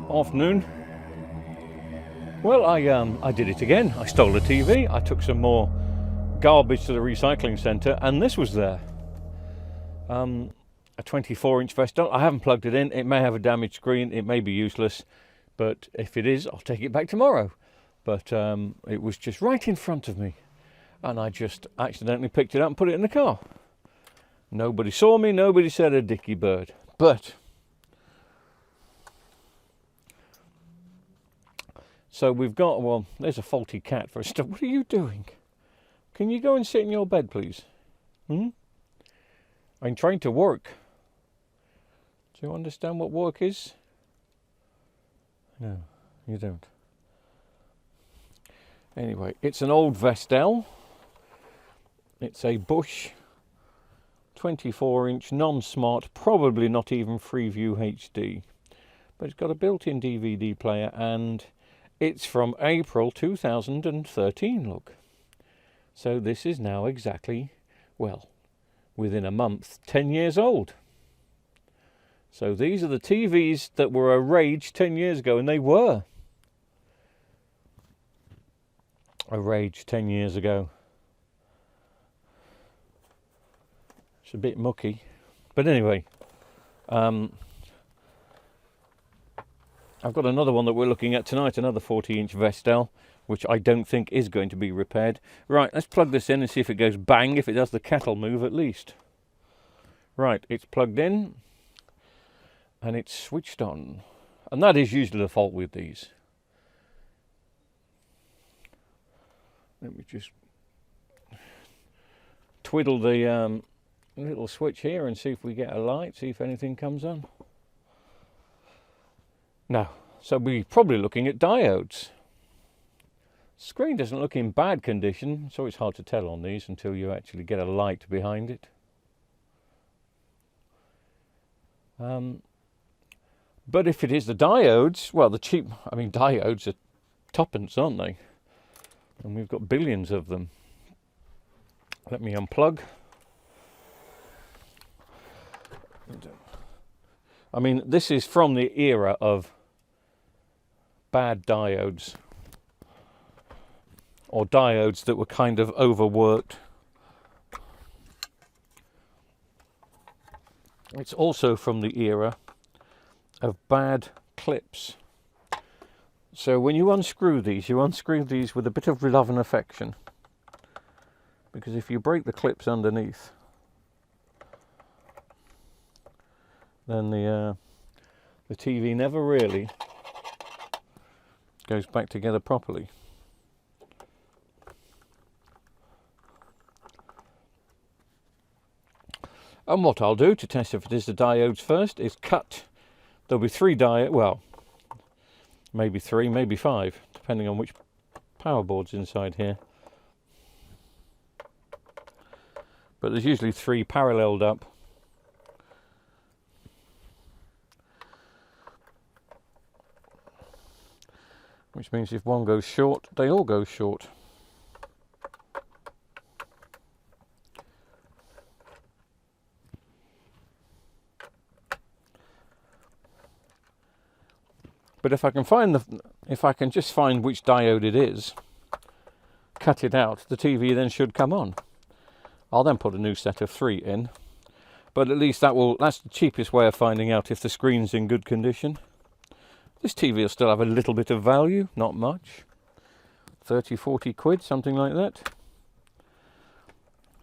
Afternoon. Well, I did it again. I stole a TV. I took some more garbage to the recycling centre, and this was there. A 24-inch Vestel. I haven't plugged it in. It may have a damaged screen. It may be useless, but if it is, I'll take it back tomorrow. But it was just right in front of me, and I just accidentally picked it up and put it in the car. Nobody saw me. Nobody said a dicky bird. But so we've got, well, there's a faulty cat for a start. What are you doing? Can you go and sit in your bed, please? I'm trying to work. Do you understand what work is? No, you don't. Anyway, it's an old Vestel. It's a Bosch 24-inch non-smart, probably not even Freeview HD. But it's got a built-in DVD player, and it's from April 2013, look. So this is now exactly, well, within a month, 10 years old. So these are the TVs that were a rage 10 years ago, and they were a rage 10 years ago. It's a bit mucky. But anyway, I've got another one that we're looking at tonight, another 40-inch Vestel, which I don't think is going to be repaired. Right, let's plug this in and see if it goes bang, if it does the kettle move at least. Right, it's plugged in and it's switched on. And that is usually the fault with these. Let me just twiddle the little switch here and see if we get a light, see if anything comes on. No, so we're probably looking at diodes. Screen doesn't look in bad condition, so it's hard to tell on these until you actually get a light behind it. But if it is the diodes, well, the cheap, diodes are tuppence, aren't they? And we've got billions of them. Let me unplug. This is from the era of bad diodes, or diodes that were kind of overworked. It's also from the era of bad clips. So when you unscrew these with a bit of love and affection, because if you break the clips underneath, then the TV never really goes back together properly. And what I'll do to test if it is the diodes first is cut. There'll be 3 diodes, well, maybe 3, maybe 5, depending on which power board's inside here. But there's usually 3 paralleled up. Which means if one goes short, they all go short. But if I can just find which diode it is, cut it out, the TV then should come on. I'll then put a new set of 3 in. But at least that's the cheapest way of finding out if the screen's in good condition. This TV will still have a little bit of value, not much. 30, 40 quid, something like that.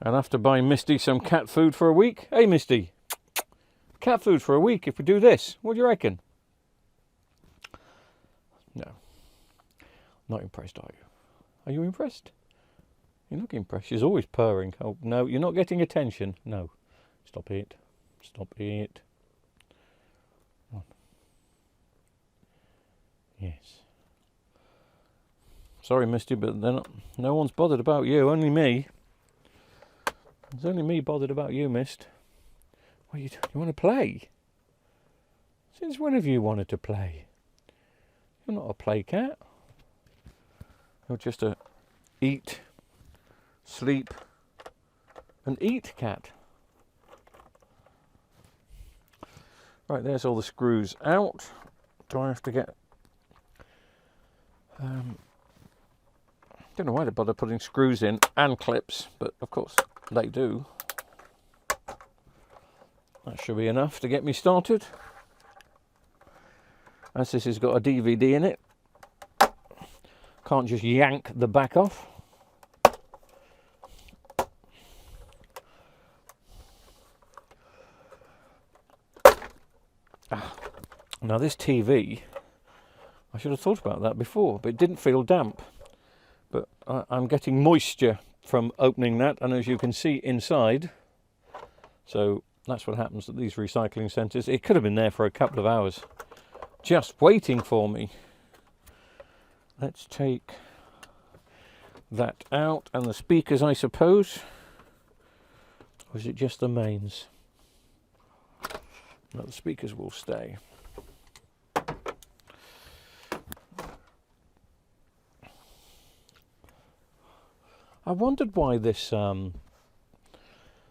And after buying Misty some cat food for a week. Hey Misty, cat food for a week if we do this. What do you reckon? No. Not impressed, are you? Are you impressed? You look impressed. She's always purring. Oh, no, you're not getting attention. No. Stop it. Stop it. Yes. Sorry, Misty, but no one's bothered about you. Only me. There's only me bothered about you, Mist. What are you doing? You want to play? Since when have you wanted to play? You're not a play cat. You're just a eat, sleep, and eat cat. Right, there's all the screws out. Do I have to get... don't know why they bother putting screws in and clips, but of course they do. That should be enough to get me started. As this has got a DVD in it, can't just yank the back off. Now this TV, I should have thought about that before, but it didn't feel damp. But I'm getting moisture from opening that, and as you can see inside, so that's what happens at these recycling centres. It could have been there for a couple of hours, just waiting for me. Let's take that out, and the speakers, I suppose. Or is it just the mains? No, the speakers will stay. I wondered why this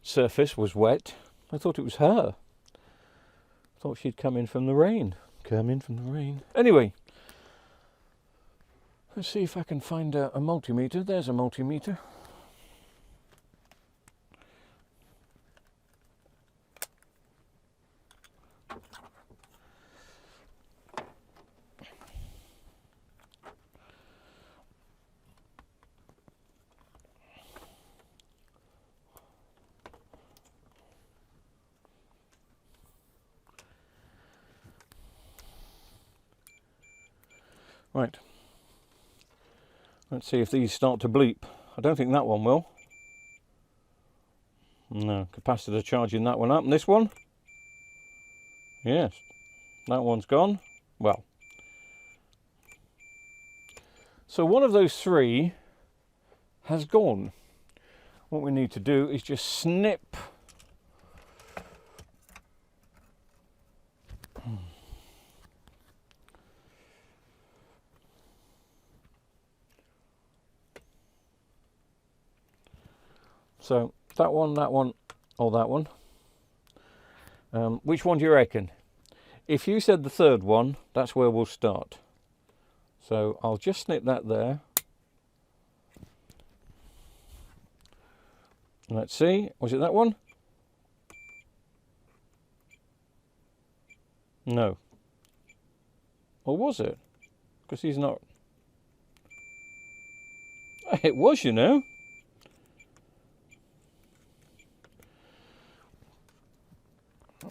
surface was wet. I thought it was her. I thought she'd come in from the rain. Come in from the rain. Anyway, let's see if I can find a multimeter. There's a multimeter. Right, let's see if these start to bleep. I don't think that one will. No, capacitor charging that one up. And this one? Yes, that one's gone. Well, so one of those three has gone. What we need to do is just snip so that one, or that one. Which one do you reckon? If you said the third one, that's where we'll start. So I'll just snip that there. Let's see, was it that one? No. Or was it? Because he's not... It was, you know.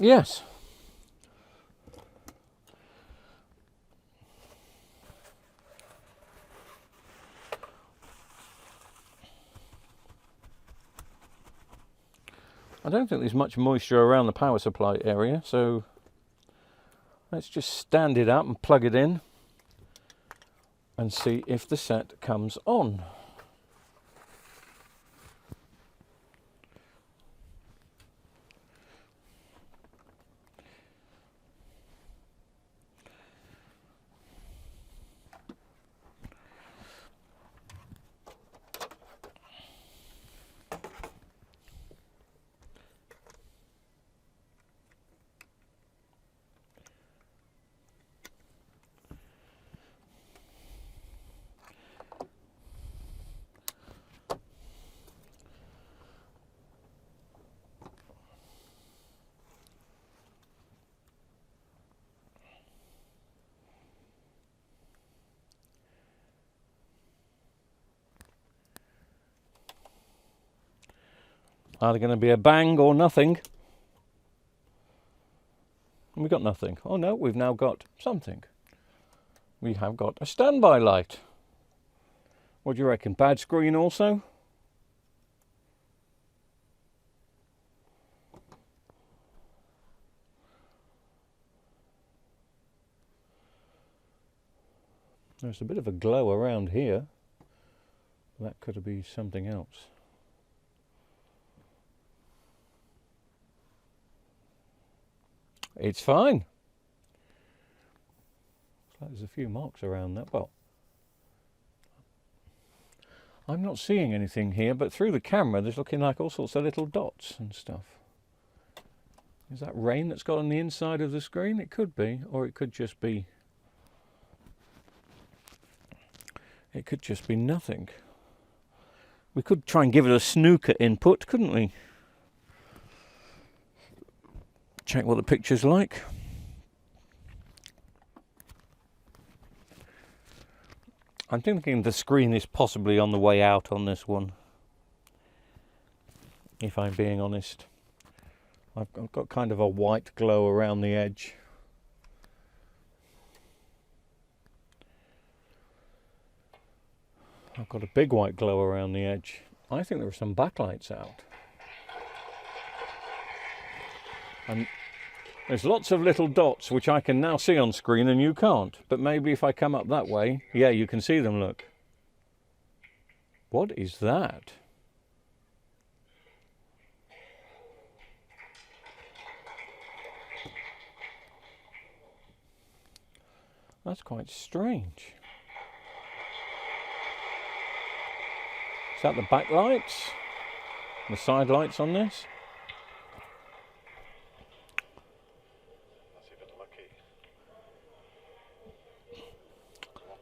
Yes. I don't think there's much moisture around the power supply area, so let's just stand it up and plug it in and see if the set comes on. Either going to be a bang or nothing. And we got nothing. Oh no, we've now got something. We have got a standby light. What do you reckon? Bad screen also? There's a bit of a glow around here. That could be something else. It's fine. Looks like there's a few marks around that. Well, I'm not seeing anything here, but through the camera there's looking like all sorts of little dots and stuff. Is that rain that's got on the inside of the screen? It could be, or it could just be It could just be nothing. We could try and give it a snooker input, couldn't we? Check what the picture's like. I'm thinking the screen is possibly on the way out on this one, if I'm being honest. I've got kind of a white glow around the edge. I've got a big white glow around the edge. I think there are some backlights out. And there's lots of little dots which I can now see on screen and you can't. But maybe if I come up that way, yeah, you can see them, look. What is that? That's quite strange. Is that the backlights? The side lights on this?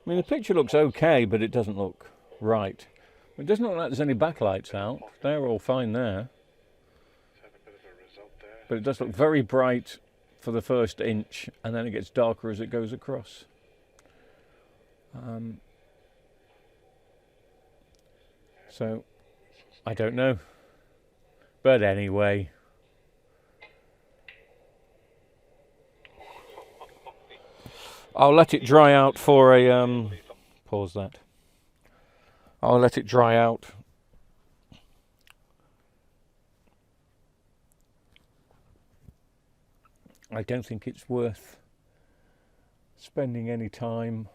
I mean, the picture looks okay, but it doesn't look right. It doesn't look like there's any backlights out. They're all fine there. But it does look very bright for the first inch, and then it gets darker as it goes across. So, I don't know. But anyway. I'll let it dry out for a... pause that. I'll let it dry out. I don't think it's worth spending any time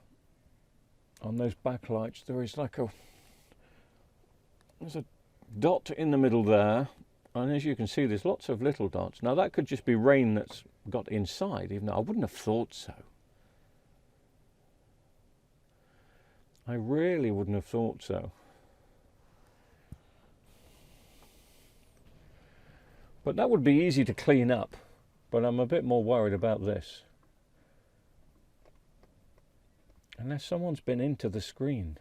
on those backlights. There is like there's a dot in the middle there, and as you can see there's lots of little dots. Now that could just be rain that's got inside, even though I wouldn't have thought so. I really wouldn't have thought so. But that would be easy to clean up, but I'm a bit more worried about this. Unless someone's been into the screen.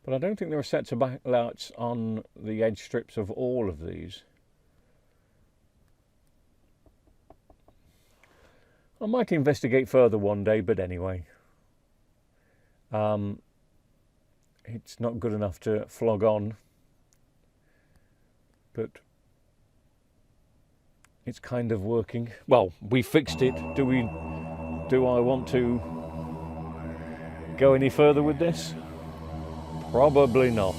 But I don't think there are sets of backlights on the edge strips of all of these. I might investigate further one day, but anyway. It's not good enough to flog on. But it's kind of working. Well, we fixed it. Do I want to go any further with this? Probably not.